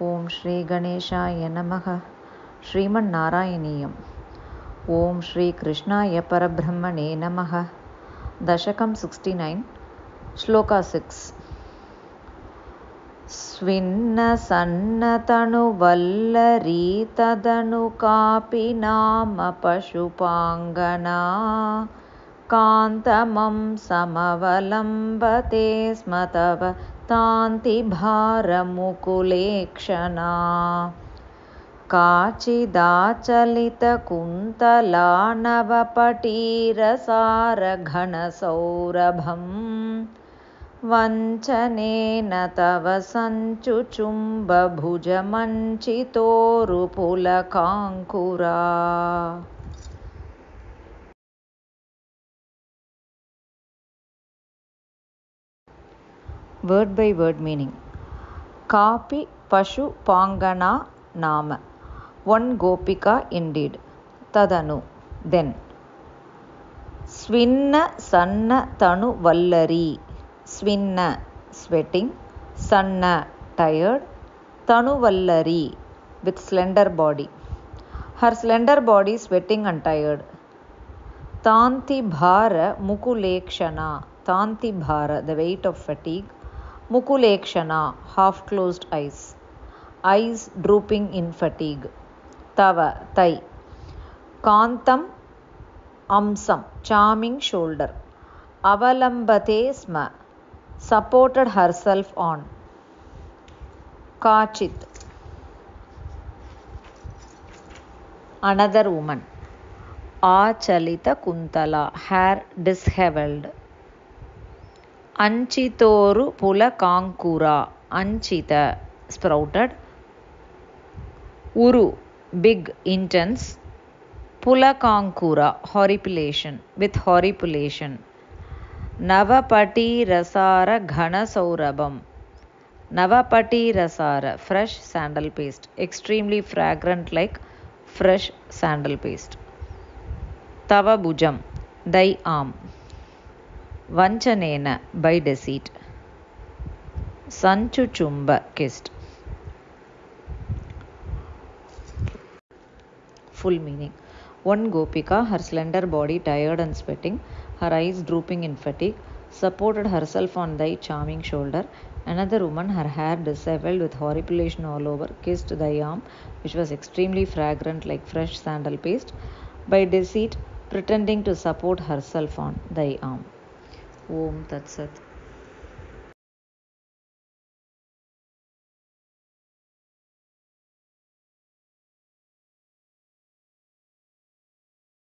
ఓం శ్రీ గణేశాయ నమః. శ్రీమన్నారాయణీయం. ఓం శ్రీ కృష్ణాయ పరబ్రహ్మణే నమః. దశకం 69, శ్లోక 6. స్విన్న సన్నతను వల్లరీ తదను కాపి నామ పశుపాంగనా కాంతమం సమవలంబతే స్మ తవ తాంతి భారముకులేక్షణా కాచిదాచలిత కుంతలా నవపటీరసార ఘనసౌరభం వంచనేన తవ సంచుచుంబ భుజమంచితోరుపులకాంకురా. Word by word meaning. Kapi Pashu Pangana Nama. One Gopika indeed. Tadanu. Then. Svinna Sanna Tanu Vallari. Svinna sweating. Sanna tired. Tanu Vallari with slender body. Her slender body sweating and tired. Tanti Bhara Mukulekshana. Tanti Bhara, the weight of fatigue. Mukulekshana, half-closed eyes. Eyes drooping in fatigue. Tava, thigh. Kantam, amsam, charming shoulder. Avalambate sma, supported herself on. Kachit, another woman. Achalita kuntala, hair dishevelled. Anchitoru pulakankura, anchita, sprouted. Uru, big, intense. Pulakankura, horripilation, with horripilation. Navapati rasara ghana saurabam. Navapati rasara, fresh sandal paste, extremely fragrant like fresh sandal paste. Tava bujam, thy arm. Vanchanena, by deceit. Sanchuchumba, kissed. Full meaning. One Gopika, her slender body tired and sweating, her eyes drooping in fatigue, supported herself on thy charming shoulder. Another woman, her hair dishevelled with horripilation all over, kissed thy arm, which was extremely fragrant like fresh sandal paste, by deceit, pretending to support herself on thy arm. Om Tat Sat.